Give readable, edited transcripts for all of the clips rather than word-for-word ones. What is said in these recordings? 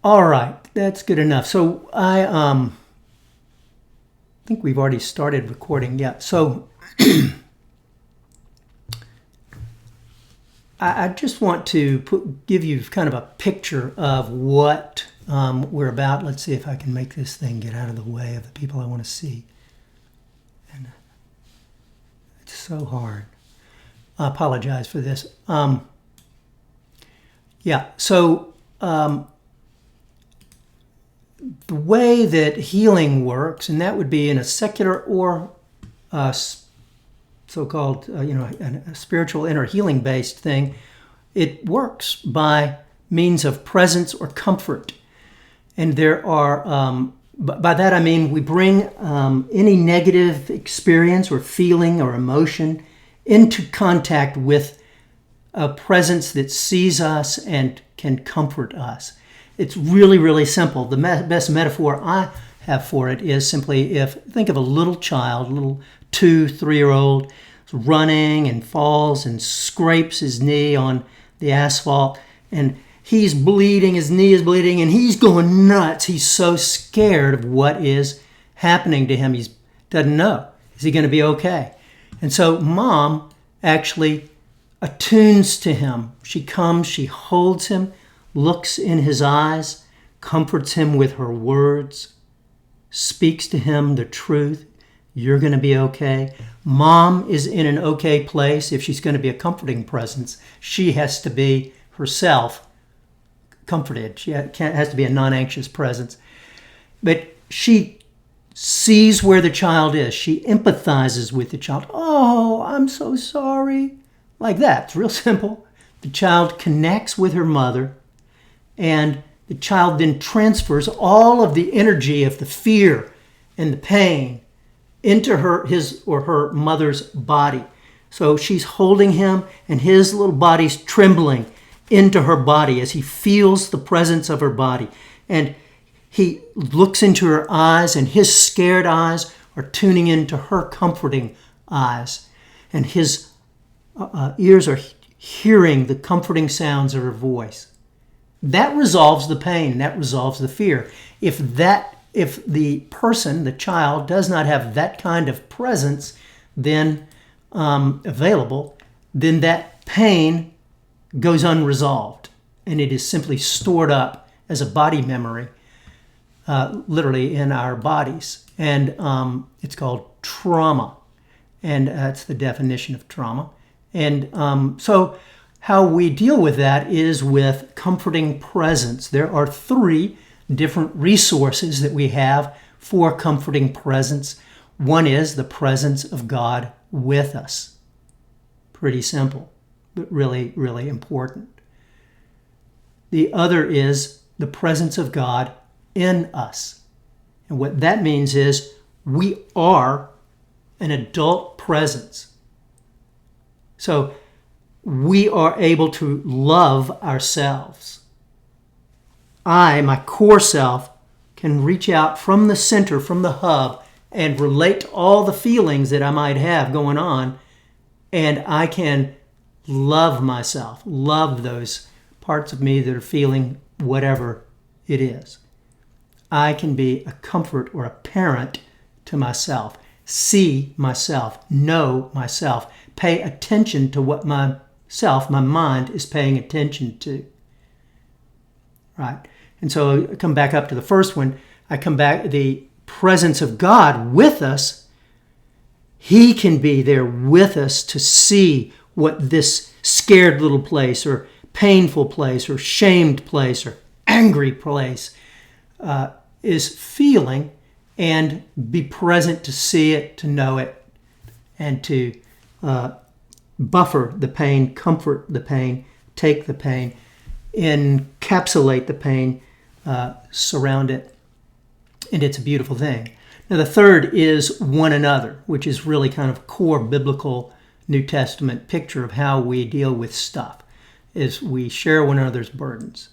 All right, that's good enough. So I think we've already started recording. Yeah. So I just want to give you kind of a picture of what we're about. Let's see if I can make this thing get out of the way of the people I want to see. And it's so hard. I apologize for this. So the way that healing works, and that would be in a secular or so-called, a spiritual inner healing-based thing, it works by means of presence or comfort. And there are, by that I mean we bring any negative experience or feeling or emotion into contact with a presence that sees us and can comfort us. It's really, really simple. The best metaphor I have for it is simply think of a little child, a little 2-3-year-old, running and falls and scrapes his knee on the asphalt, and he's bleeding, his knee is bleeding, and he's going nuts. He's so scared of what is happening to him. He doesn't know. Is he going to be okay? And so mom actually attunes to him. She comes, she holds him, looks in his eyes, comforts him with her words, speaks to him the truth. You're going to be okay. Mom is in an okay place. If she's going to be a comforting presence, she has to be herself comforted. She has to be a non-anxious presence. But she sees where the child is. She empathizes with the child. Oh, I'm so sorry. Like that. It's real simple. The child connects with her mother, and the child then transfers all of the energy of the fear and the pain into his or her mother's body. So she's holding him, and his little body's trembling into her body as he feels the presence of her body. And he looks into her eyes, and his scared eyes are tuning into her comforting eyes. And his ears are hearing the comforting sounds of her voice. That resolves the pain, that resolves the fear. If the person, the child, does not have that kind of presence then available, then that pain goes unresolved, and it is simply stored up as a body memory, literally in our bodies. And it's called trauma, and that's the definition of trauma. And so how we deal with that is with comforting presence. There are 3 different resources that we have for comforting presence. One is the presence of God with us. Pretty simple, but really, really important. The other is the presence of God in us. And what that means is we are an adult presence. So we are able to love ourselves. My core self, can reach out from the center, from the hub, and relate to all the feelings that I might have going on, and I can love myself, love those parts of me that are feeling whatever it is. I can be a comfort or a parent to myself, see myself, know myself, pay attention to what my mind is paying attention to. Right? And so I come back up to the first one. I come back, the presence of God with us. He can be there with us to see what this scared little place or painful place or shamed place or angry place is feeling, and be present to see it, to know it, and to buffer the pain, comfort the pain, take the pain, encapsulate the pain, surround it, and it's a beautiful thing. Now the third is one another, which is really kind of core biblical New Testament picture of how we deal with stuff, is we share one another's burdens.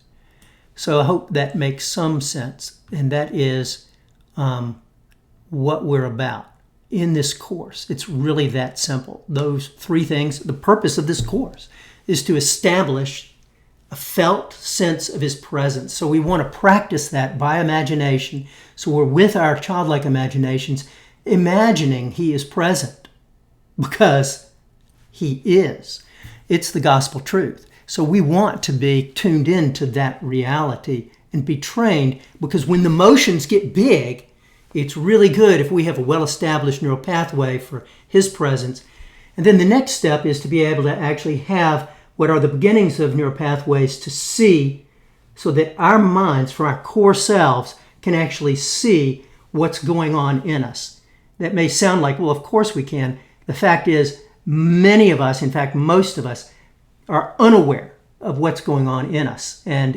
So I hope that makes some sense, and that is what we're about in this course. It's really that simple. Those 3 things. The purpose of this course is to establish a felt sense of his presence. So we want to practice that by imagination. So we're with our childlike imaginations, imagining he is present because he is. It's the gospel truth. So we want to be tuned into that reality and be trained, because when the motions get big, it's really good if we have a well-established neural pathway for his presence. And then the next step is to be able to actually have what are the beginnings of neural pathways to see, so that our minds, from our core selves, can actually see what's going on in us. That may sound like, well, of course we can. The fact is, many of us, in fact, most of us, are unaware of what's going on in us. And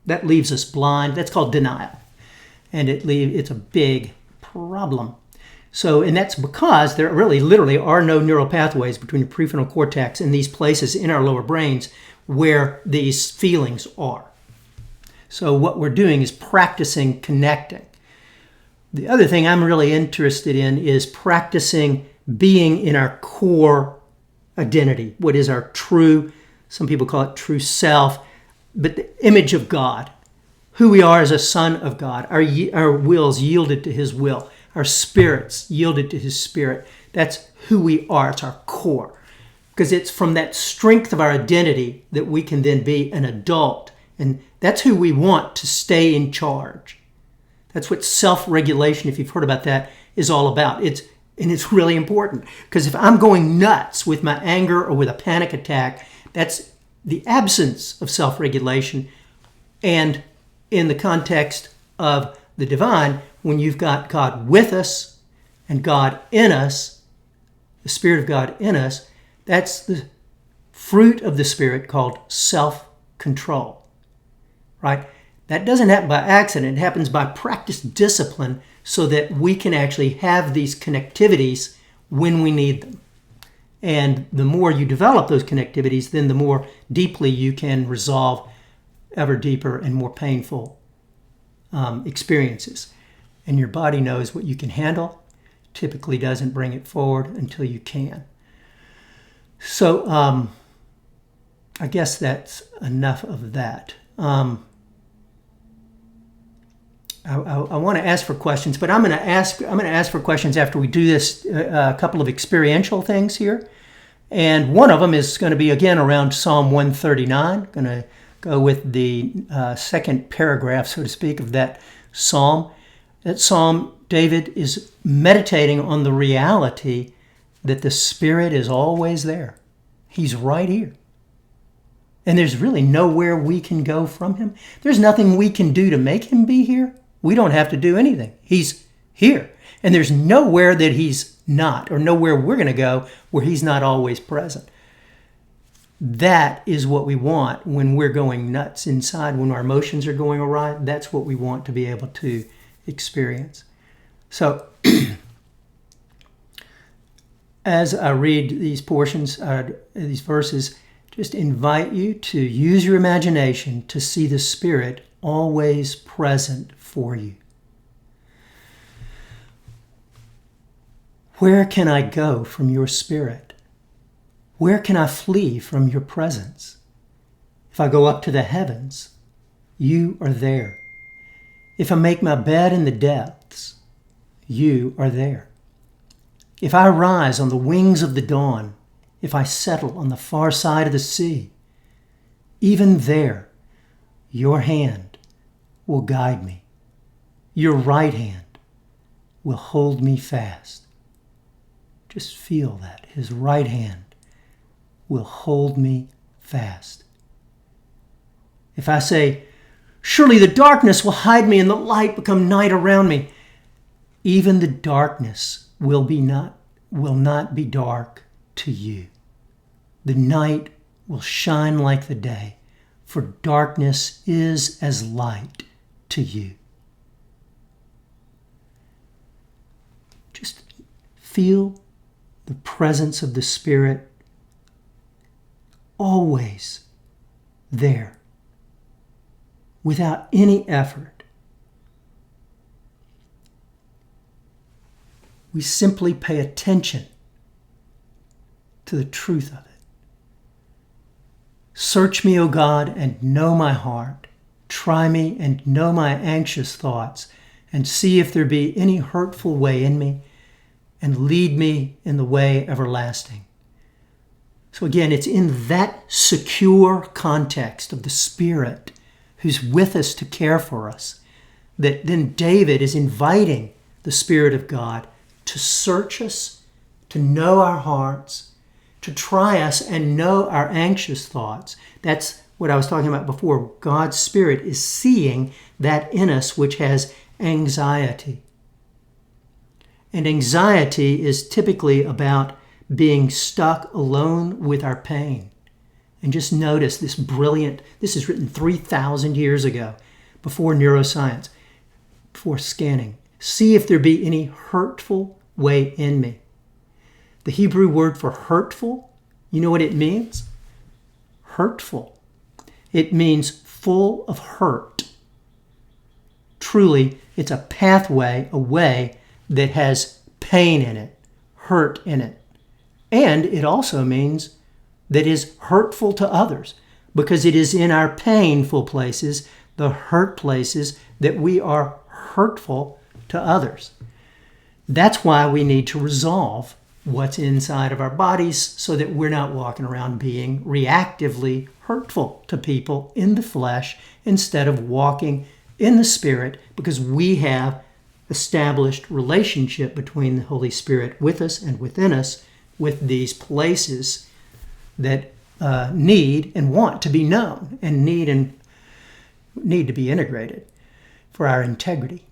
that leaves us blind. That's called denial. And it's a big problem. So, and that's because there really literally are no neural pathways between the prefrontal cortex and these places in our lower brains where these feelings are. So what we're doing is practicing connecting. The other thing I'm really interested in is practicing being in our core identity. What is our true, some people call it true self, but the image of God. Who we are as a son of God. Our wills yielded to his will. Our spirits yielded to his spirit. That's who we are. It's our core. Because it's from that strength of our identity that we can then be an adult. And that's who we want to stay in charge. That's what self-regulation, if you've heard about that, is all about. And it's really important. Because if I'm going nuts with my anger or with a panic attack, that's the absence of self-regulation. And in the context of the divine, when you've got God with us and God in us, the Spirit of God in us, that's the fruit of the Spirit called self-control, right? That doesn't happen by accident. It happens by practiced discipline so that we can actually have these connectivities when we need them. And the more you develop those connectivities, then the more deeply you can resolve ever deeper and more painful experiences. And your body knows what you can handle, typically doesn't bring it forward until you can. So I guess that's enough of that. I want to ask for questions, but I'm going to ask for questions after we do this a couple of experiential things here. And one of them is going to be, again, around Psalm 139. Going to go with the second paragraph, so to speak, of that psalm. That psalm, David is meditating on the reality that the Spirit is always there. He's right here. And there's really nowhere we can go from him. There's nothing we can do to make him be here. We don't have to do anything. He's here. And there's nowhere that he's not, or nowhere we're going to go where he's not always present. That is what we want when we're going nuts inside, when our emotions are going awry. That's what we want to be able to experience. So as I read these portions, these verses, just invite you to use your imagination to see the Spirit always present for you. Where can I go from your Spirit? Where can I flee from your presence? If I go up to the heavens, you are there. If I make my bed in the depths, you are there. If I rise on the wings of the dawn, if I settle on the far side of the sea, even there, your hand will guide me. Your right hand will hold me fast. Just feel that. His right hand will hold me fast. If I say, surely the darkness will hide me and the light become night around me, even the darkness will not be dark to you. The night will shine like the day, for darkness is as light to you. Just feel the presence of the Spirit always there, without any effort. We simply pay attention to the truth of it. Search me, O God, and know my heart. Try me and know my anxious thoughts, and see if there be any hurtful way in me, and lead me in the way everlasting. So again, it's in that secure context of the Spirit who's with us to care for us that then David is inviting the Spirit of God to search us, to know our hearts, to try us and know our anxious thoughts. That's what I was talking about before. God's Spirit is seeing that in us which has anxiety. And anxiety is typically about being stuck alone with our pain. And just notice this is written 3,000 years ago, before neuroscience, before scanning. See if there be any hurtful way in me. The Hebrew word for hurtful, you know what it means? Hurtful. It means full of hurt. Truly, it's a pathway, a way that has pain in it, hurt in it. And it also means that is hurtful to others, because it is in our painful places, the hurt places, that we are hurtful to others. That's why we need to resolve what's inside of our bodies so that we're not walking around being reactively hurtful to people in the flesh instead of walking in the Spirit, because we have established relationship between the Holy Spirit with us and within us with these places that need and want to be known and need to be integrated for our integrity.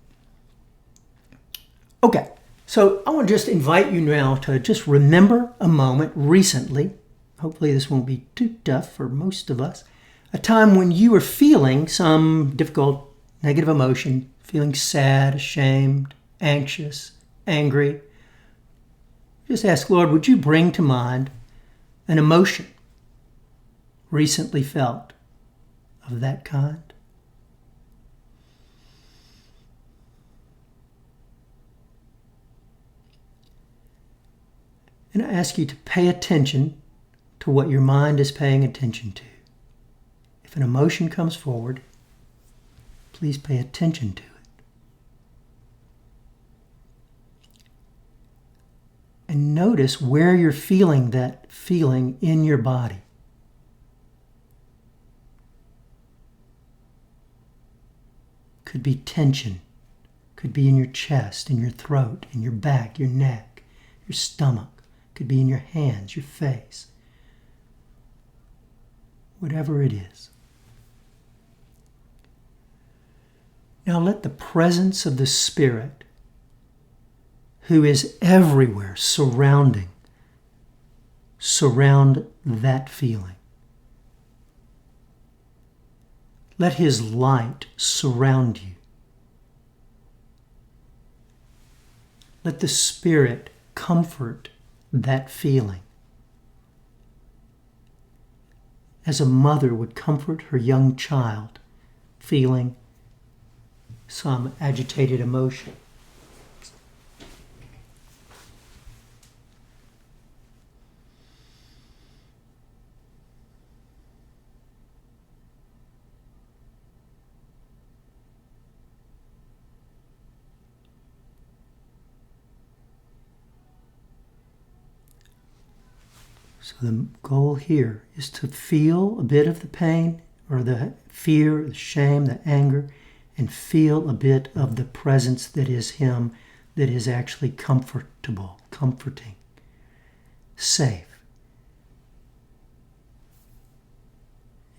Okay, so I want to just invite you now to just remember a moment recently, hopefully this won't be too tough for most of us, a time when you were feeling some difficult negative emotion, feeling sad, ashamed, anxious, angry. Just ask, Lord, would you bring to mind an emotion recently felt of that kind? And I ask you to pay attention to what your mind is paying attention to. If an emotion comes forward, please pay attention to it. And notice where you're feeling that feeling in your body. Could be tension, could be in your chest, in your throat, in your back, your neck, your stomach, could be in your hands, your face. Whatever it is. Now let the presence of the Spirit, who is everywhere surround that feeling. Let His light surround you. Let the Spirit comfort that feeling, as a mother would comfort her young child feeling some agitated emotion. So the goal here is to feel a bit of the pain or the fear, the shame, the anger, and feel a bit of the presence that is Him, that is actually comfortable, comforting, safe.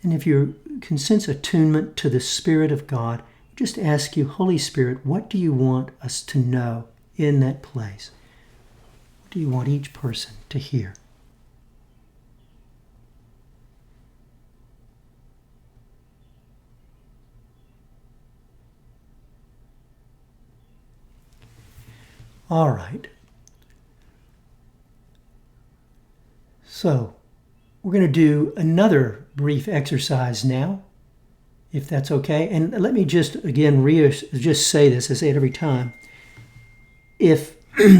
And if you can sense attunement to the Spirit of God, just ask you, Holy Spirit, what do you want us to know in that place? What do you want each person to hear? All right. So we're going to do another brief exercise now, if that's okay. And let me just again just say this. I say it every time.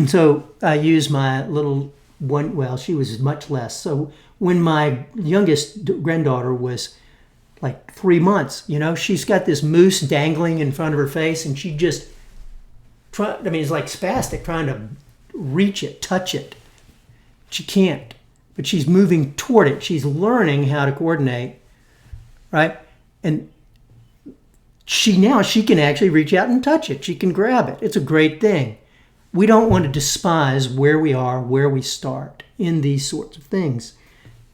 So I use my little she was much less. So when my youngest granddaughter was like 3 months, she's got this moose dangling in front of her face, and she just it's like spastic, trying to reach it, touch it. She can't, but she's moving toward it. She's learning how to coordinate, right? And she can actually reach out and touch it. She can grab it. It's a great thing. We don't want to despise where we are, where we start in these sorts of things.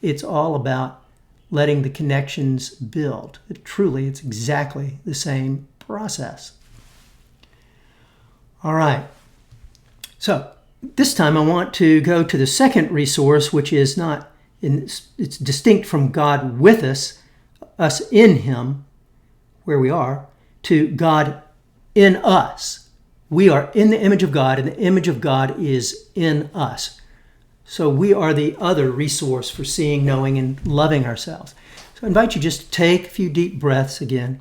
It's all about letting the connections build. It's exactly the same process. All right. So this time I want to go to the second resource, which is it's distinct from God with us in Him, where we are, to God in us. We are in the image of God, and the image of God is in us. So we are the other resource for seeing, knowing, and loving ourselves. So I invite you just to take a few deep breaths again.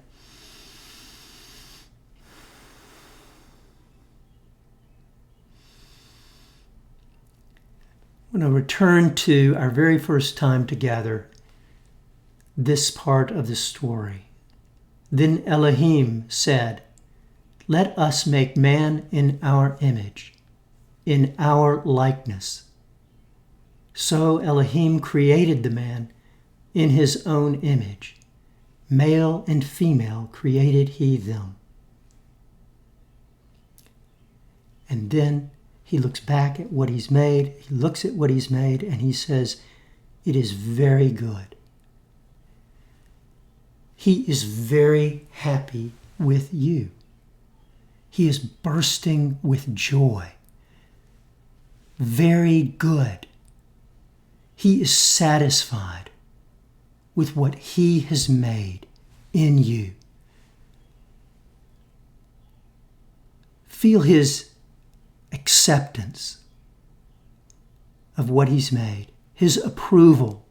I'm going to return to our very first time together, this part of the story. Then Elohim said, "Let us make man in our image, in our likeness." So Elohim created the man in his own image. Male and female created he them. And then he looks back at what he's made. He looks at what he's made and he says, "It is very good." He is very happy with you. He is bursting with joy. Very good. He is satisfied with what he has made in you. Feel his acceptance of what he's made, his approval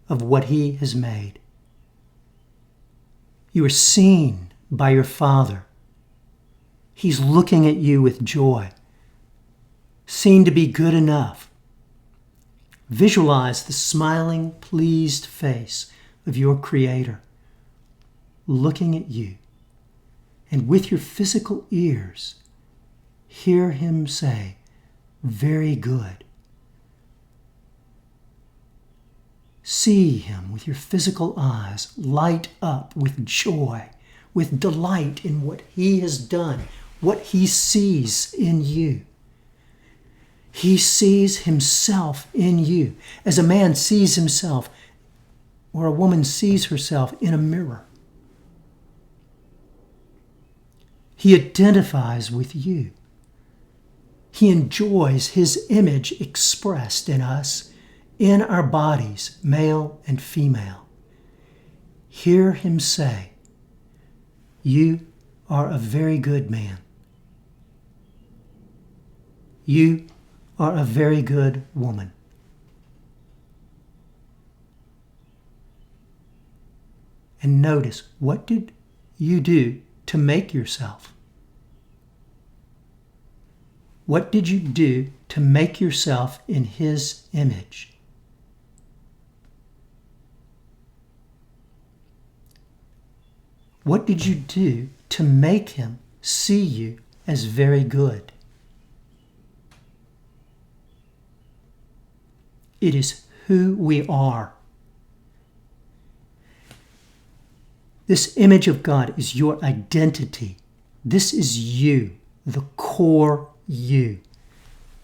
of what he has made. You are seen by your Father. He's looking at you with joy, seen to be good enough. Visualize the smiling, pleased face of your Creator looking at you, and with your physical ears, hear him say, "Very good." See him with your physical eyes light up with joy, with delight in what he has done, what he sees in you. He sees himself in you as a man sees himself or a woman sees herself in a mirror. He identifies with you. He enjoys his image expressed in us, in our bodies, male and female. Hear him say, "You are a very good man. You are a very good woman." And notice, what did you do to make yourself? What did you do to make yourself in his image? What did you do to make him see you as very good? It is who we are. This image of God is your identity. This is you, the core you,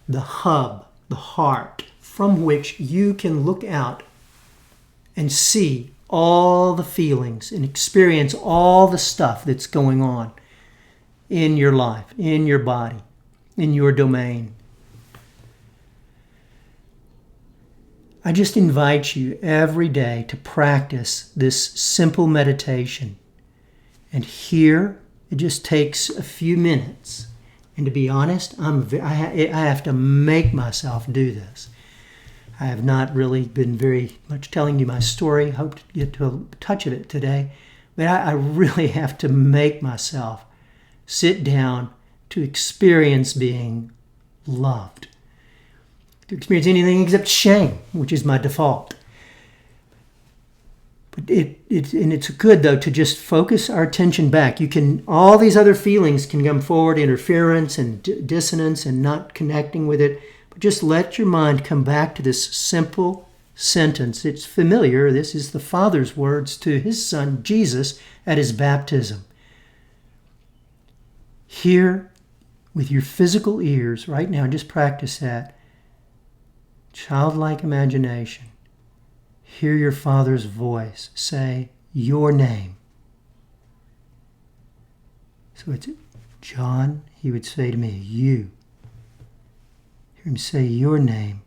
the hub, the heart, from which you can look out and see all the feelings and experience all the stuff that's going on in your life, in your body, in your domain. I just invite you every day to practice this simple meditation. And here, it just takes a few minutes. And to be honest, I have to make myself do this. I have not really been very much telling you my story. Hope to get to a touch of it today. But I really have to make myself sit down to experience being loved. to experience anything except shame, which is my default. But it's good, though, to just focus our attention back. All these other feelings can come forward, interference and dissonance and not connecting with it. But just let your mind come back to this simple sentence. It's familiar. This is the Father's words to his Son, Jesus, at his baptism. Hear with your physical ears right now, just practice that. Childlike imagination. Hear your Father's voice say your name. So it's John, he would say to me, you. Hear him say your name.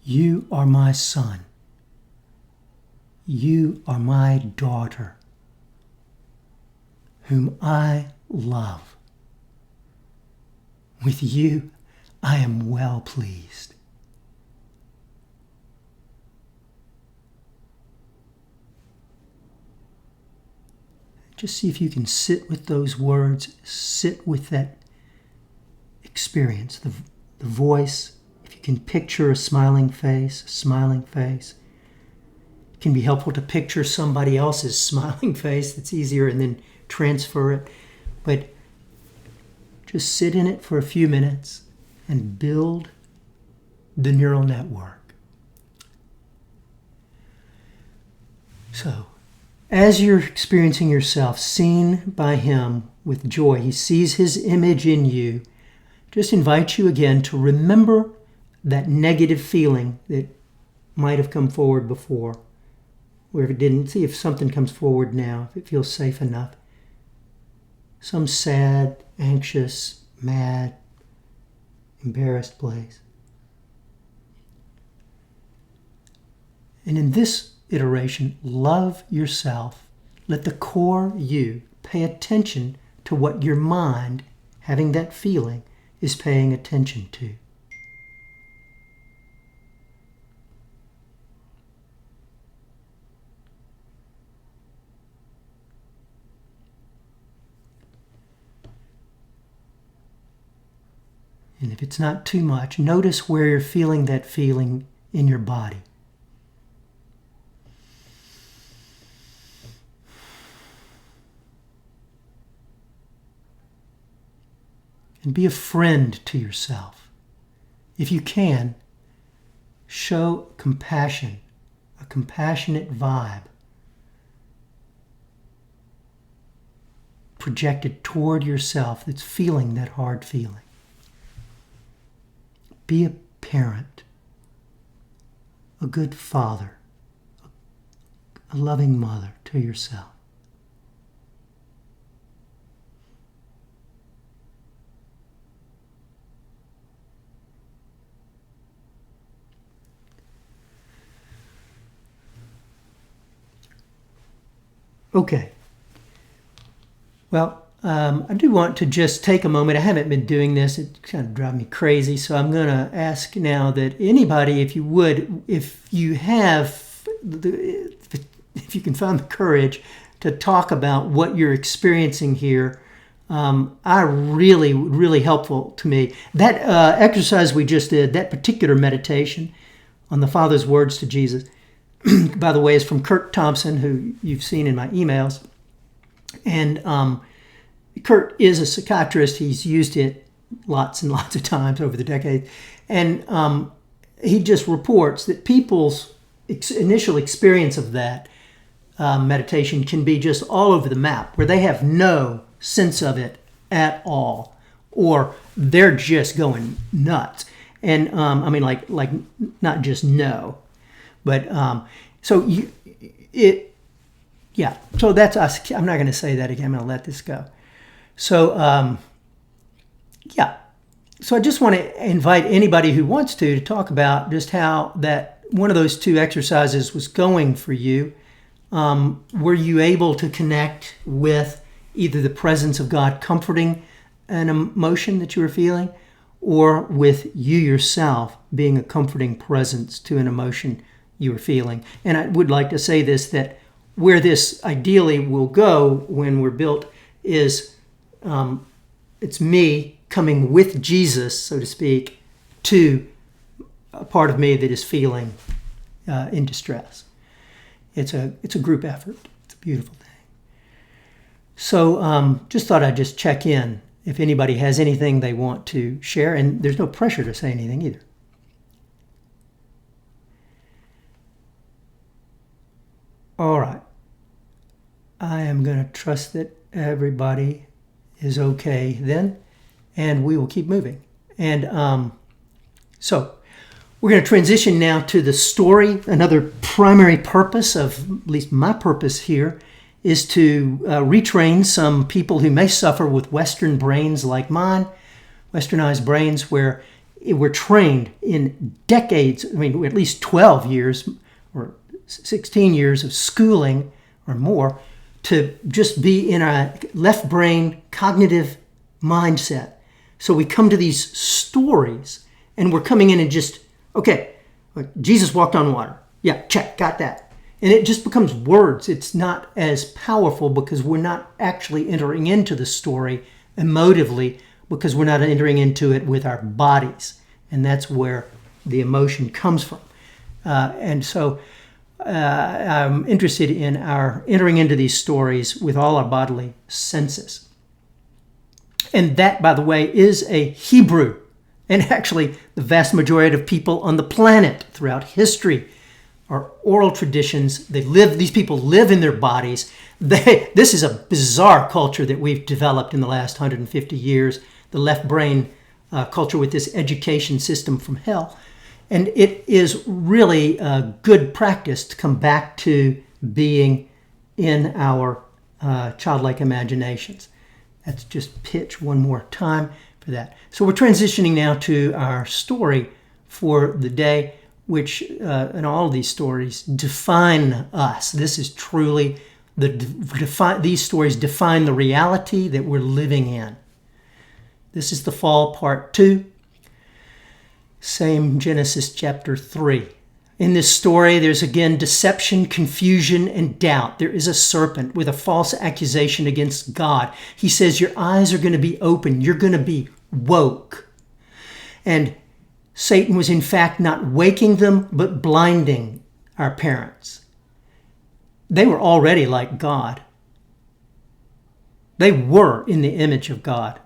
You are my son. You are my daughter, whom I love. With you, I am well pleased. Just see if you can sit with those words, sit with that experience, the voice. If you can picture a smiling face, It can be helpful to picture somebody else's smiling face. That's easier, and then transfer it. But just sit in it for a few minutes and build the neural network. So, as you're experiencing yourself seen by him with joy, he sees his image in you, just invite you again to remember that negative feeling that might have come forward before. Or if it didn't, see if something comes forward now, if it feels safe enough. Some sad, anxious, mad, embarrassed place. And in this iteration, love yourself. Let the core you pay attention to what your mind, having that feeling, is paying attention to. And if it's not too much, notice where you're feeling that feeling in your body. And be a friend to yourself. If you can, show compassion, a compassionate vibe projected toward yourself that's feeling that hard feeling. Be a parent, a good father, a loving mother to yourself. Okay. Well, I do want to just take a moment. I haven't been doing this. It kind of drives me crazy. So I'm going to ask now that anybody, if you would, if you can find the courage to talk about what you're experiencing here, really helpful to me. That exercise we just did, that particular meditation on the Father's words to Jesus, by the way, is from Kurt Thompson, who you've seen in my emails. And Kurt is a psychiatrist. He's used it lots and lots of times over the decades. And he just reports that people's initial experience of that meditation can be just all over the map, where they have no sense of it at all, or they're just going nuts. And like not just no. But so that's us. I'm not going to say that again. I'm going to let this go. So So I just want to invite anybody who wants to talk about just how that one of those two exercises was going for you. Were you able to connect with either the presence of God comforting an emotion that you were feeling, or with you yourself being a comforting presence to an emotion you were feeling? And I would like to say this, that where this ideally will go when we're built is it's me coming with Jesus, so to speak, to a part of me that is feeling in distress. It's a group effort. It's a beautiful thing. So just thought I'd just check in if anybody has anything they want to share, and there's no pressure to say anything either. All right. I am going to trust that everybody is okay then, and we will keep moving. And so we're going to transition now to the story. Another primary purpose of, at least my purpose here, is to retrain some people who may suffer with Western brains like mine, Westernized brains, where we're trained in decades, I mean, at least 12 years or 16 years of schooling or more to just be in a left brain cognitive mindset. So we come to these stories and we're coming in and just, okay, Jesus walked on water. Yeah, check, got that. And it just becomes words. It's not as powerful because we're not actually entering into the story emotively, because we're not entering into it with our bodies. And that's where the emotion comes from. And so I'm interested in our entering into these stories with all our bodily senses. And that, by the way, is a Hebrew. And actually, the vast majority of people on the planet throughout history are oral traditions. These people live in their bodies. This is a bizarre culture that we've developed in the last 150 years, the left brain culture with this education system from hell. And it is really a good practice to come back to being in our childlike imaginations. Let's just pitch one more time for that. So we're transitioning now to our story for the day, which, and all of these stories define us. This is truly, these stories define the reality that we're living in. This is the fall, part 2. Same Genesis chapter 3. In this story, there's again deception, confusion, and doubt. There is a serpent with a false accusation against God. He says, your eyes are going to be open. You're going to be woke. And Satan was in fact not waking them, but blinding our parents. They were already like God. They were in the image of God.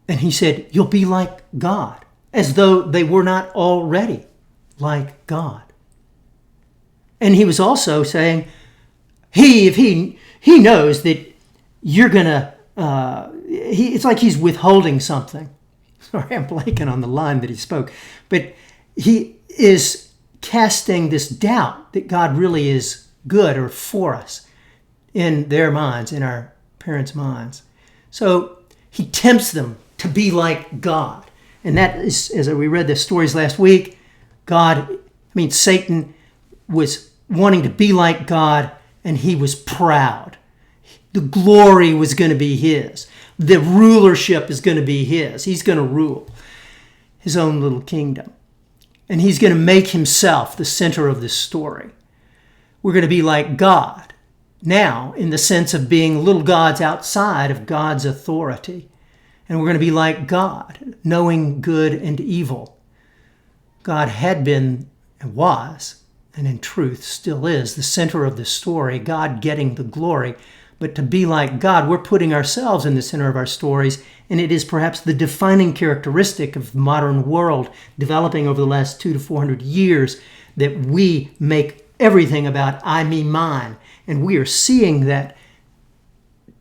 And he said, you'll be like God, as though they were not already like God. And he was also saying, if he knows that you're going to, it's like he's withholding something. Sorry, I'm blanking on the line that he spoke. But he is casting this doubt that God really is good or for us in their minds, in our parents' minds. So he tempts them to be like God. And that is, as we read the stories last week, Satan was wanting to be like God, and he was proud. The glory was going to be his. The rulership is going to be his. He's going to rule his own little kingdom. And he's going to make himself the center of this story. We're going to be like God now, in the sense of being little gods outside of God's authority. And we're going to be like God, knowing good and evil. God had been and was, and in truth still is, the center of the story, God getting the glory. But to be like God, we're putting ourselves in the center of our stories, and it is perhaps the defining characteristic of the modern world developing over the last 200 to 400 years, that we make everything about I, me, mine. And we are seeing that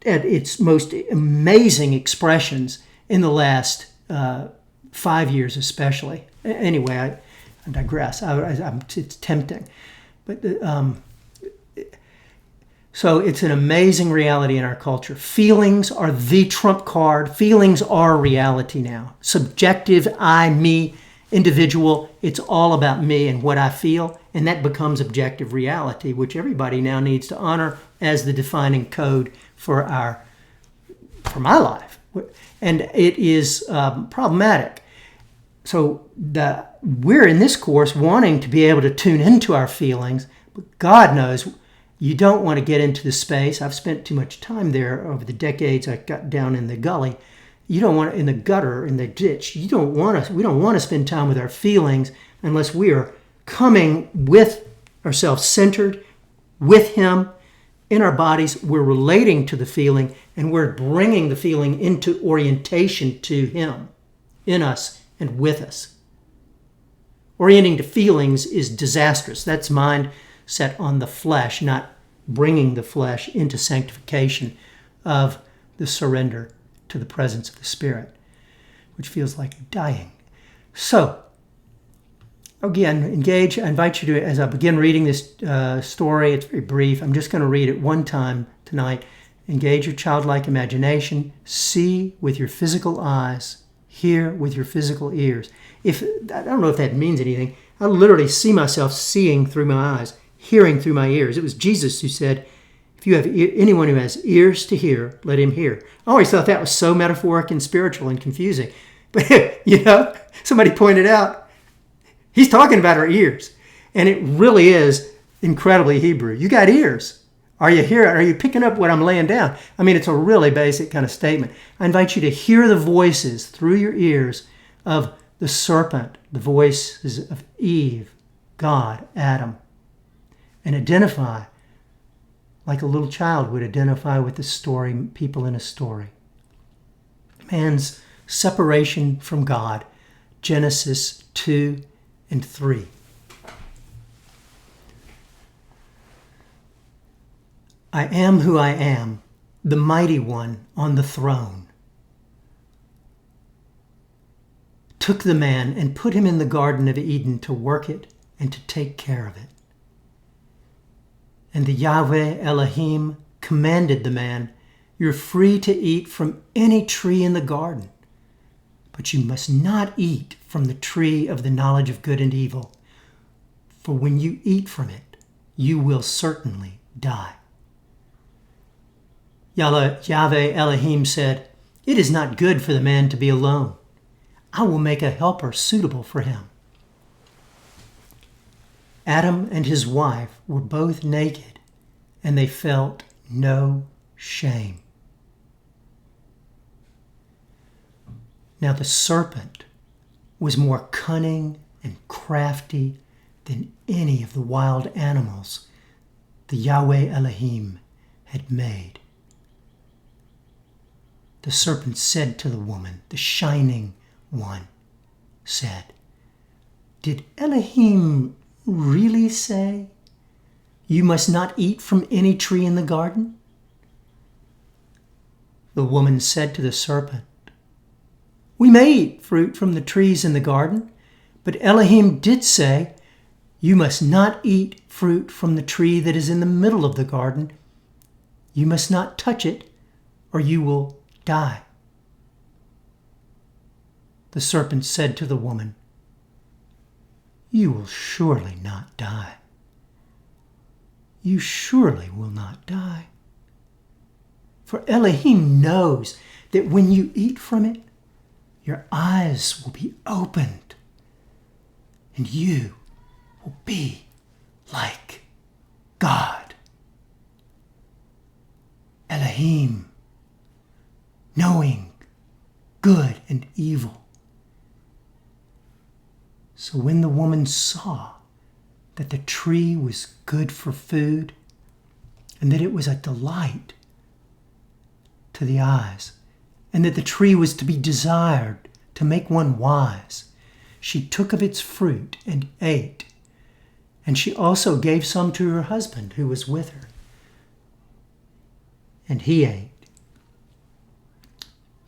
at its most amazing expressions in the last 5 years especially. Anyway, I digress. It's tempting. But so it's an amazing reality in our culture. Feelings are the trump card. Feelings are reality now. Subjective, I, me, individual. It's all about me and what I feel. And that becomes objective reality, which everybody now needs to honor as the defining code for my life. And it is problematic. So we're in this course wanting to be able to tune into our feelings, but God knows you don't want to get into the space. I've spent too much time there over the decades I got down in the gully. You don't want in the gutter, in the ditch. We don't want to spend time with our feelings unless we are coming with ourselves centered with Him in our bodies. We're relating to the feeling, and we're bringing the feeling into orientation to Him in us and with us. Orienting to feelings is disastrous. That's mind set on the flesh, not bringing the flesh into sanctification of the surrender to the presence of the Spirit, which feels like dying. So, again, engage. I invite you to, as I begin reading this story, it's very brief. I'm just going to read it one time tonight. Engage your childlike imagination. See with your physical eyes. Hear with your physical ears. I don't know if that means anything. I literally see myself seeing through my eyes, hearing through my ears. It was Jesus who said, if you have anyone who has ears to hear, let him hear. I always thought that was so metaphoric and spiritual and confusing. But, somebody pointed out, he's talking about our ears. And it really is incredibly Hebrew. You got ears. Are you hearing? Are you picking up what I'm laying down? I mean, it's a really basic kind of statement. I invite you to hear the voices through your ears of the serpent, the voices of Eve, God, Adam, and identify like a little child would identify with the story, people in a story. Man's separation from God, Genesis 2 and 3. I am who I am, the mighty one on the throne. Took the man and put him in the Garden of Eden to work it and to take care of it. And the Yahweh Elohim commanded the man, you're free to eat from any tree in the garden, but you must not eat from the tree of the knowledge of good and evil, for when you eat from it, you will certainly die. Yahweh Elohim said, it is not good for the man to be alone. I will make a helper suitable for him. Adam and his wife were both naked, and they felt no shame. Now the serpent was more cunning and crafty than any of the wild animals the Yahweh Elohim had made. The serpent said to the woman, the shining one said, did Elohim really say, you must not eat from any tree in the garden? The woman said to the serpent, we may eat fruit from the trees in the garden, but Elohim did say, you must not eat fruit from the tree that is in the middle of the garden. You must not touch it, or you will die. The serpent said to the woman, you will surely not die. You surely will not die. For Elohim knows that when you eat from it, your eyes will be opened, and you will be like God. Elohim, knowing good and evil. So when the woman saw that the tree was good for food, and that it was a delight to the eyes, and that the tree was to be desired to make one wise, she took of its fruit and ate, and she also gave some to her husband who was with her, and he ate.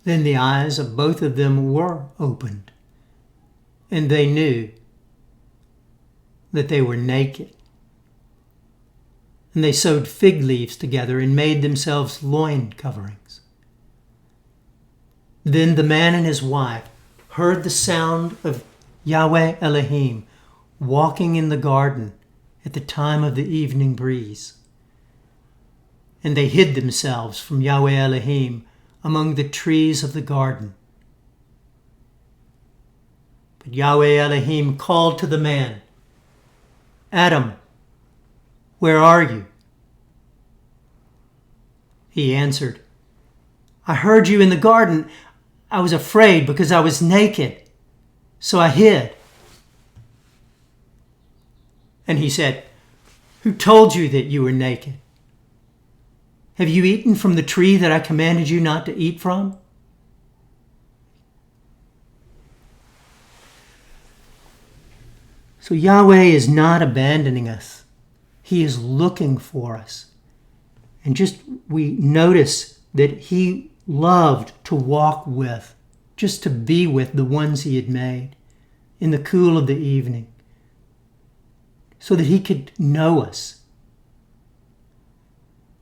Then the eyes of both of them were opened, and they knew that they were naked. And they sewed fig leaves together and made themselves loin coverings. Then the man and his wife heard the sound of Yahweh Elohim walking in the garden at the time of the evening breeze. And they hid themselves from Yahweh Elohim among the trees of the garden. But Yahweh Elohim called to the man, Adam, where are you? He answered, I heard you in the garden. I was afraid because I was naked, so I hid. And he said, who told you that you were naked? Have you eaten from the tree that I commanded you not to eat from? So Yahweh is not abandoning us. He is looking for us. And just we notice that he loved to walk with, just to be with the ones he had made in the cool of the evening, so that he could know us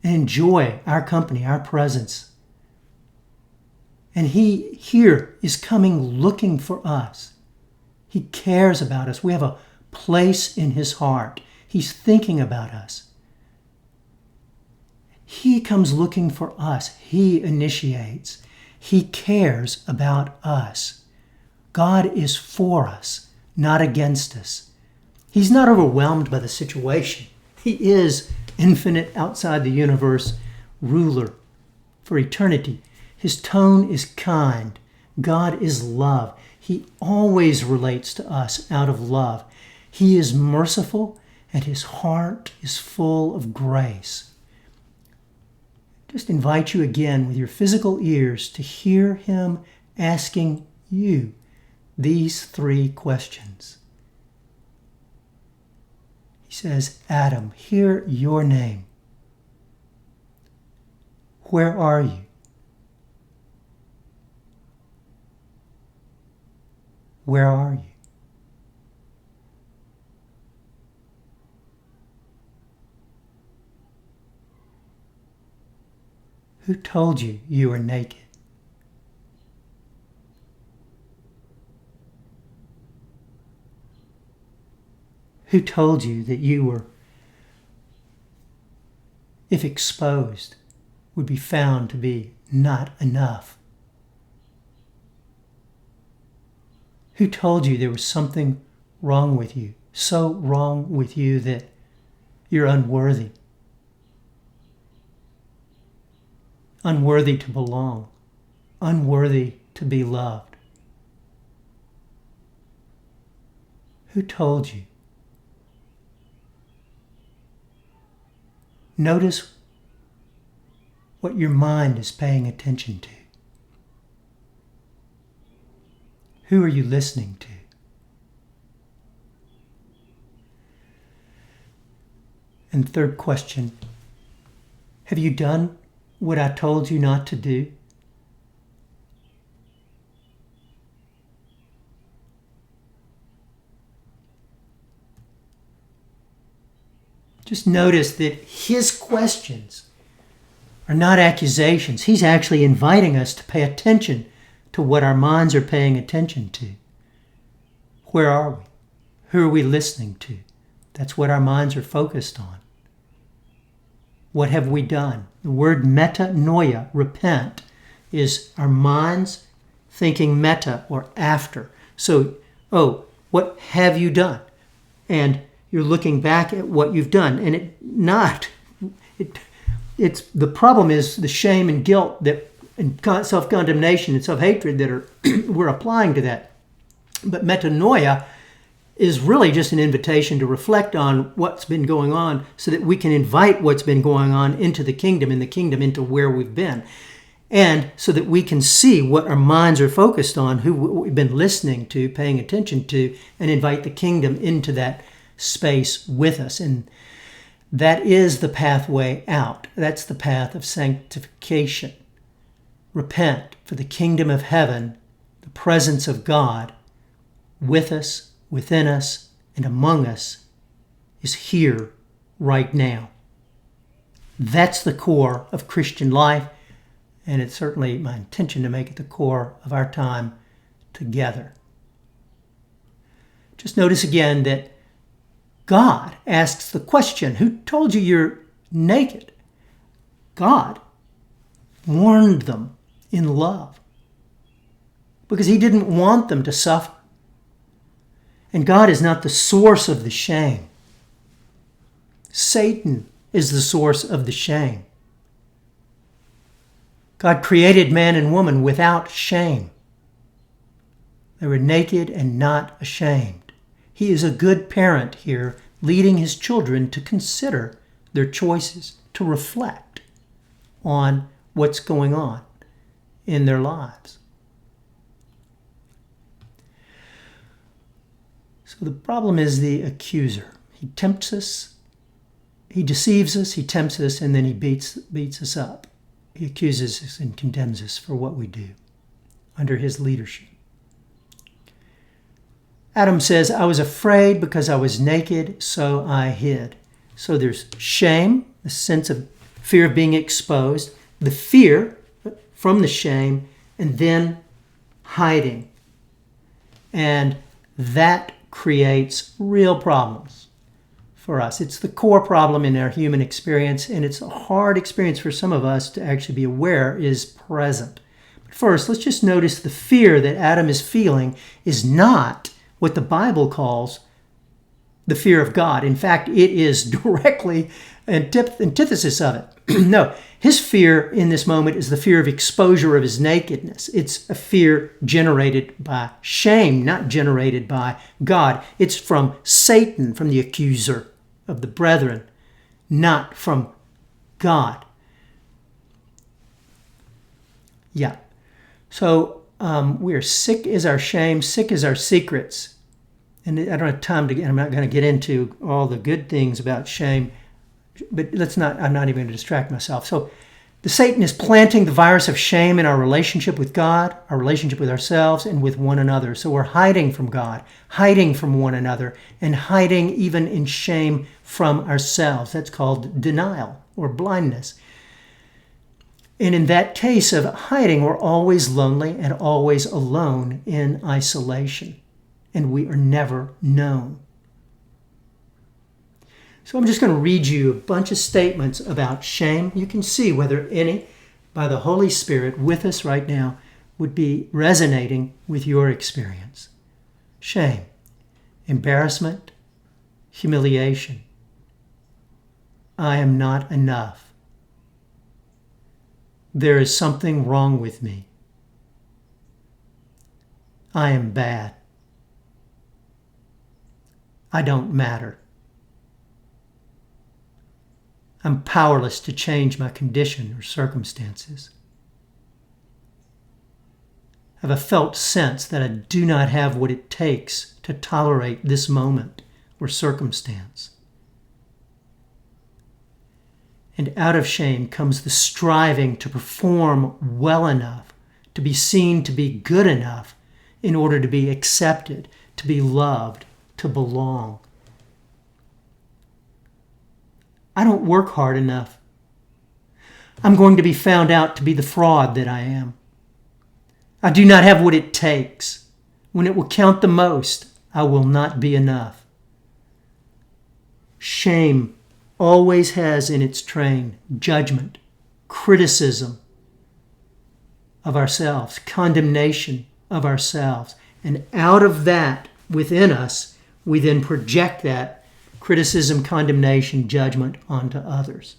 and enjoy our company, our presence. And he here is coming looking for us. He cares about us. We have a place in his heart. He's thinking about us. He comes looking for us. He initiates. He cares about us. God is for us, not against us. He's not overwhelmed by the situation. He is infinite, outside the universe, ruler for eternity. His tone is kind. God is love. He always relates to us out of love. He is merciful, and his heart is full of grace. Just invite you again with your physical ears to hear him asking you these 3 questions. He says, Adam, hear your name. Where are you? Where are you? Who told you you were naked? Who told you that you were, if exposed, would be found to be not enough? Who told you there was something wrong with you, so wrong with you that you're unworthy? Unworthy to belong, unworthy to be loved. Who told you? Notice what your mind is paying attention to. Who are you listening to? And third question, have you done what I told you not to do? Just notice that his questions are not accusations. He's actually inviting us to pay attention to what our minds are paying attention to. Where are we? Who are we listening to? That's what our minds are focused on. What have we done? The word metanoia, repent, is our minds thinking meta, or after. So, what have you done? And you're looking back at what you've done. And it's the problem is the shame and guilt that, and self-condemnation and self-hatred that are we're applying to that. But metanoia is really just an invitation to reflect on what's been going on so that we can invite what's been going on into the kingdom, and the kingdom into where we've been. And so that we can see what our minds are focused on, who we've been listening to, paying attention to, and invite the kingdom into that space with us. And that is the pathway out. That's the path of sanctification. Repent, for the kingdom of heaven, the presence of God with us, within us, and among us is here right now. That's the core of Christian life, and it's certainly my intention to make it the core of our time together. Just notice again that God asks the question, who told you you're naked? God warned them in love because he didn't want them to suffer. And God is not the source of the shame. Satan is the source of the shame. God created man and woman without shame. They were naked and not ashamed. He is a good parent here, leading his children to consider their choices, to reflect on what's going on in their lives. So the problem is the accuser. He tempts us, he deceives us, he tempts us, and then he beats us up. He accuses us and condemns us for what we do under his leadership. Adam says, I was afraid because I was naked, so I hid. So there's shame, the sense of fear of being exposed, the fear from the shame, and then hiding. And that creates real problems for us. It's the core problem in our human experience, and it's a hard experience for some of us to actually be aware is present. But first, let's just notice the fear that Adam is feeling is not what the Bible calls the fear of God. In fact, it is directly antithesis of it. No, his fear in this moment is the fear of exposure of his nakedness. It's a fear generated by shame, not generated by God. It's from Satan, from the accuser of the brethren, not from God. Yeah. So we're sick is our shame, sick is our secrets. And I don't have time I'm not going to get into all the good things about shame, but I'm not even going to distract myself. So the Satan is planting the virus of shame in our relationship with God, our relationship with ourselves, and with one another. So we're hiding from God, hiding from one another, and hiding even in shame from ourselves. That's called denial or blindness. And in that case of hiding, we're always lonely and always alone in isolation. And we are never known. So I'm just going to read you a bunch of statements about shame. You can see whether any, by the Holy Spirit with us right now, would be resonating with your experience. Shame, embarrassment, humiliation. I am not enough. There is something wrong with me. I am bad. I don't matter. I'm powerless to change my condition or circumstances. I have a felt sense that I do not have what it takes to tolerate this moment or circumstance. And out of shame comes the striving to perform well enough, to be seen to be good enough in order to be accepted, to be loved, to belong. I don't work hard enough. I'm going to be found out to be the fraud that I am. I do not have what it takes. When it will count the most, I will not be enough. Shame always has in its train judgment, criticism of ourselves, condemnation of ourselves. And out of that, within us, we then project that criticism, condemnation, judgment onto others.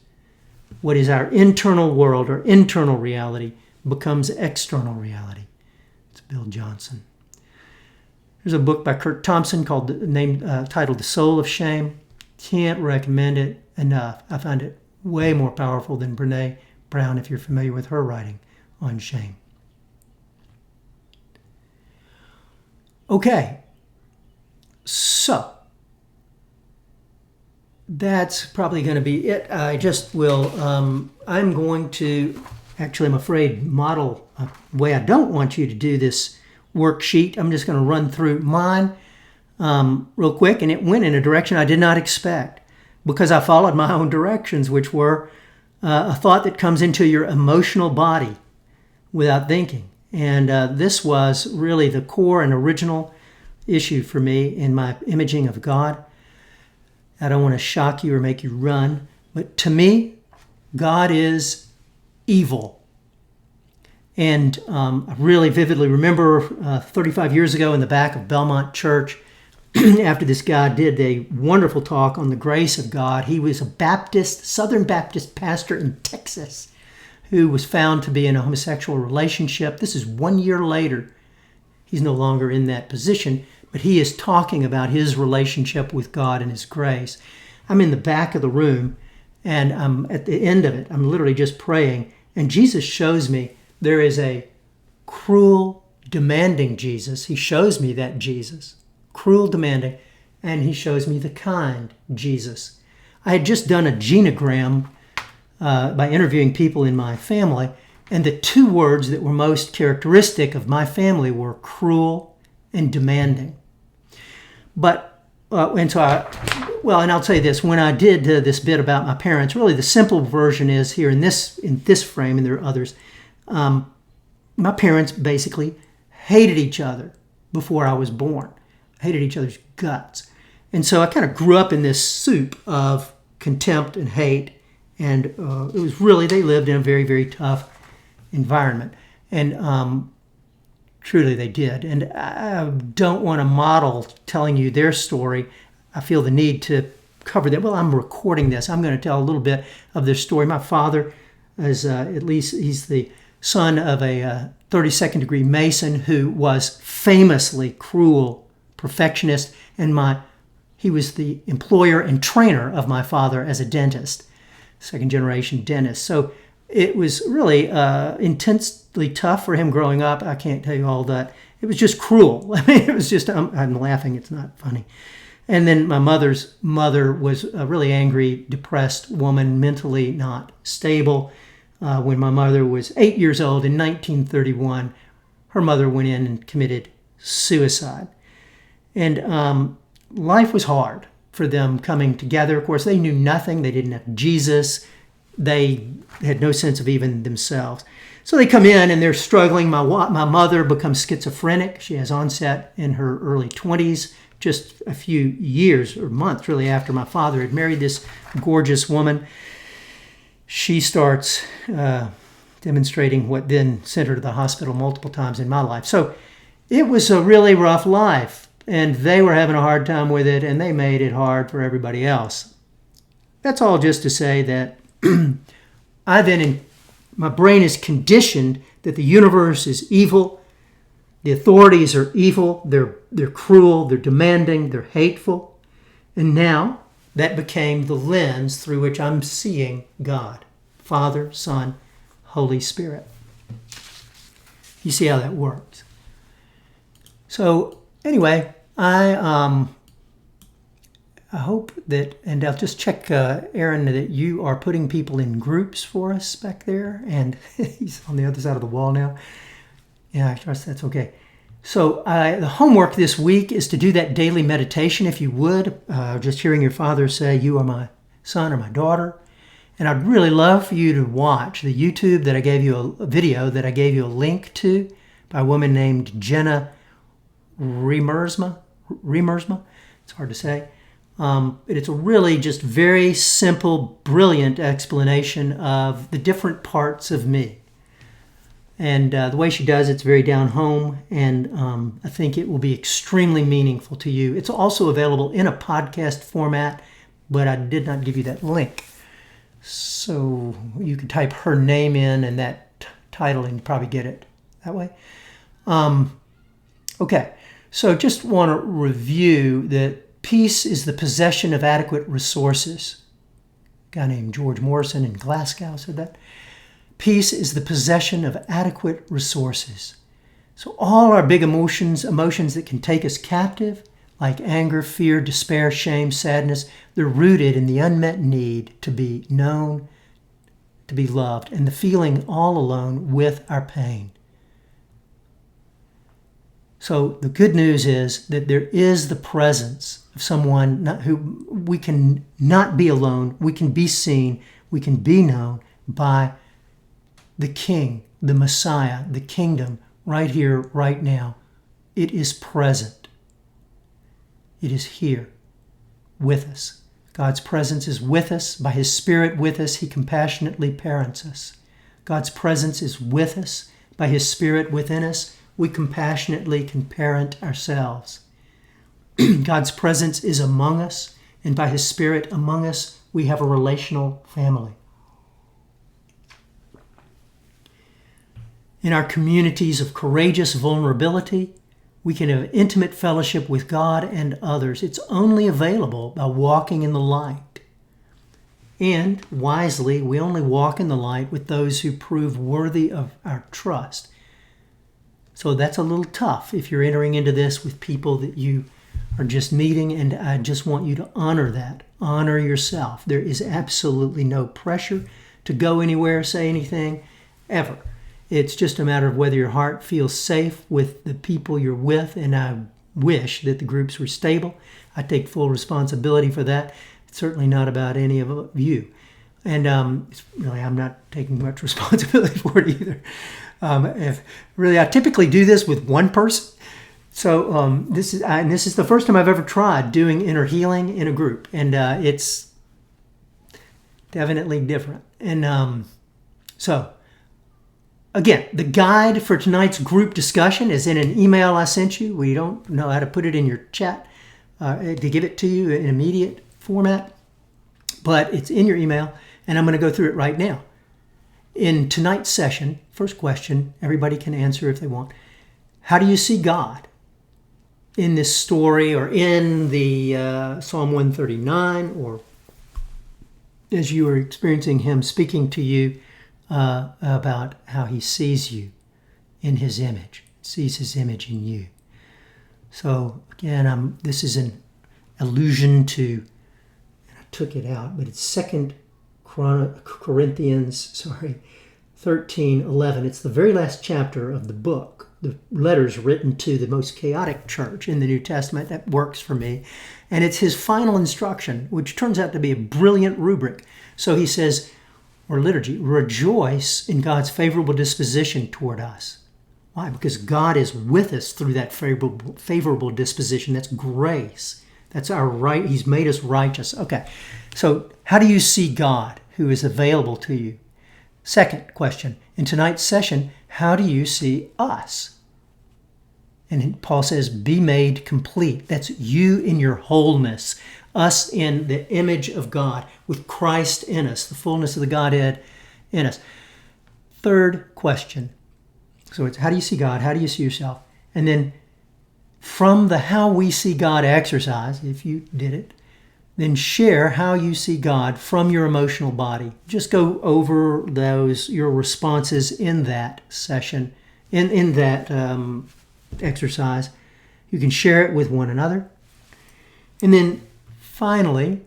What is our internal world or internal reality becomes external reality. It's Bill Johnson. There's a book by Kurt Thompson titled The Soul of Shame. Can't recommend it enough. I find it way more powerful than Brene Brown, if you're familiar with her writing on shame. Okay, so that's probably going to be it. I just will, I'm going to, actually I'm afraid, model a way I don't want you to do this worksheet. I'm just going to run through mine real quick, and it went in a direction I did not expect because I followed my own directions, which were a thought that comes into your emotional body without thinking. And this was really the core and original issue for me in my imaging of God. I don't want to shock you or make you run, but to me, God is evil. And I really vividly remember 35 years ago in the back of Belmont Church, after this guy did a wonderful talk on the grace of God. He was a Southern Baptist pastor in Texas who was found to be in a homosexual relationship. This is 1 year later. He's no longer in that position, but he is talking about his relationship with God and his grace. I'm in the back of the room, and I'm at the end of it. I'm literally just praying, and Jesus shows me there is a cruel, demanding Jesus. He shows me that Jesus, cruel, demanding, and he shows me the kind Jesus. I had just done a genogram by interviewing people in my family, and the two words that were most characteristic of my family were cruel and demanding. But, and I'll tell you this, when I did this bit about my parents, really the simple version is here in this frame, and there are others, my parents basically hated each other before I was born, hated each other's guts. And so I kind of grew up in this soup of contempt and hate, and it was really, they lived in a very, very tough environment. And truly they did. And I don't want to model telling you their story. I feel the need to cover that. Well, I'm recording this. I'm going to tell a little bit of their story. My father is, at least he's the son of a 32nd degree Mason who was famously cruel perfectionist, and he was the employer and trainer of my father as a dentist, second generation dentist. So it was really intensely tough for him growing up. I can't tell you all that. It was just cruel. I mean, it was just, I'm laughing, it's not funny. And then my mother's mother was a really angry, depressed woman, mentally not stable. When my mother was 8 years old in 1931, her mother went in and committed suicide. And life was hard for them coming together. Of course, they knew nothing. They didn't have Jesus. They had no sense of even themselves. So they come in and they're struggling. My mother becomes schizophrenic. She has onset in her early 20s, just a few years or months really after my father had married this gorgeous woman. She starts demonstrating what then sent her to the hospital multiple times in my life. So it was a really rough life, and they were having a hard time with it, and they made it hard for everybody else. That's all just to say that my brain is conditioned that the universe is evil, the authorities are evil, they're cruel, they're demanding, they're hateful, and now that became the lens through which I'm seeing God, Father, Son, Holy Spirit. You see how that works. So anyway, I hope that, and I'll just check, Aaron, that you are putting people in groups for us back there, and he's on the other side of the wall now. Yeah, I trust that's okay. So the homework this week is to do that daily meditation, if you would, just hearing your Father say, "You are my son or my daughter." And I'd really love for you to watch the YouTube that I gave you, a video that I gave you a link to by a woman named Jenna Remersma. It's hard to say. It's a really just very simple, brilliant explanation of the different parts of me. And the way she does it's very down home, and I think it will be extremely meaningful to you. It's also available in a podcast format, but I did not give you that link. So you can type her name in and that title and probably get it that way. Okay, so just want to review that peace is the possession of adequate resources. A guy named George Morrison in Glasgow said that. Peace is the possession of adequate resources. So all our big emotions that can take us captive, like anger, fear, despair, shame, sadness, they're rooted in the unmet need to be known, to be loved, and the feeling all alone with our pain. So the good news is that there is the presence of someone who we can not be alone, we can be seen, we can be known by the King, the Messiah, the kingdom, right here, right now. It is present. It is here with us. God's presence is with us. By His Spirit with us, He compassionately parents us. God's presence is with us. By His Spirit within us, we compassionately can parent ourselves. God's presence is among us, and by His Spirit among us, we have a relational family. In our communities of courageous vulnerability, We can have intimate fellowship with God and others. It's only available by walking in the light. And wisely, we only walk in the light with those who prove worthy of our trust. So that's a little tough if you're entering into this with people that you are just meeting, and I just want you to honor that. Honor yourself. There is absolutely no pressure to go anywhere, say anything, ever. It's just a matter of whether your heart feels safe with the people you're with, and I wish that the groups were stable. I take full responsibility for that. It's certainly not about any of you. And I'm not taking much responsibility for it either. I typically do this with one person. So this is the first time I've ever tried doing inner healing in a group, and it's definitely different. And so, again, the guide for tonight's group discussion is in an email I sent you. We don't know how to put it in your chat to give it to you in immediate format, but it's in your email, and I'm going to go through it right now. In tonight's session, first question, everybody can answer if they want. How do you see God in this story, or in the Psalm 139, or as you are experiencing him speaking to you about how he sees you in his image, sees his image in you? So again, this is an allusion to, and I took it out, but it's 2 Corinthians 13:11. It's the very last chapter of the book, the letters written to the most chaotic church in the New Testament. That works for me. And it's his final instruction, which turns out to be a brilliant rubric. So he says, or liturgy, rejoice in God's favorable disposition toward us. Why? Because God is with us through that favorable disposition. That's grace. That's our right. He's made us righteous. Okay. So how do you see God who is available to you? Second question, in tonight's session, how do you see us? And Paul says, be made complete. That's you in your wholeness, us in the image of God, with Christ in us, the fullness of the Godhead in us. Third question, so it's how do you see God? How do you see yourself? And then from the how we see God exercise, if you did it, then share how you see God from your emotional body. Just go over your responses in that session, in that exercise. You can share it with one another. And then finally,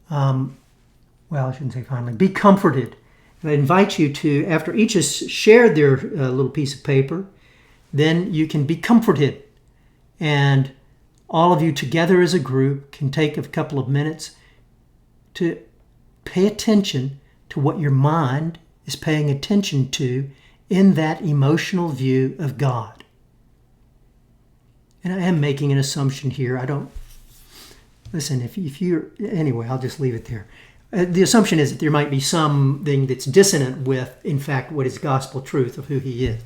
I shouldn't say finally, be comforted. And I invite you to, after each has shared their little piece of paper, then you can be comforted. And all of you together as a group can take a couple of minutes to pay attention to what your mind is paying attention to in that emotional view of God. And I am making an assumption here. Anyway, I'll just leave it there. The assumption is that there might be something that's dissonant with, in fact, what is gospel truth of who he is.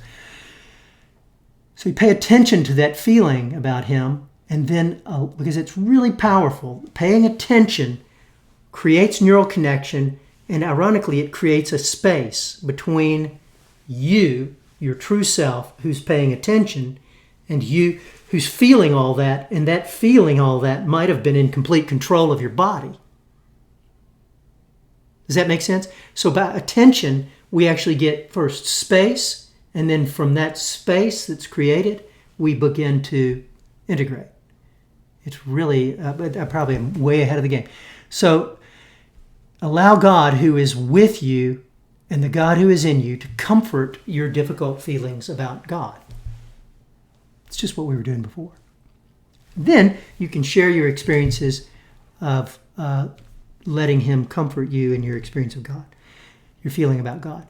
So you pay attention to that feeling about him. And then, because it's really powerful, paying attention creates neural connection, and ironically, it creates a space between you, your true self, who's paying attention, and you, who's feeling all that, and that feeling all that might have been in complete control of your body. Does that make sense? So by attention, we actually get first space, and then from that space that's created, we begin to integrate. It's really, but I probably am way ahead of the game. So allow God who is with you and the God who is in you to comfort your difficult feelings about God. It's just what we were doing before. Then you can share your experiences of letting him comfort you in your experience of God, your feeling about God.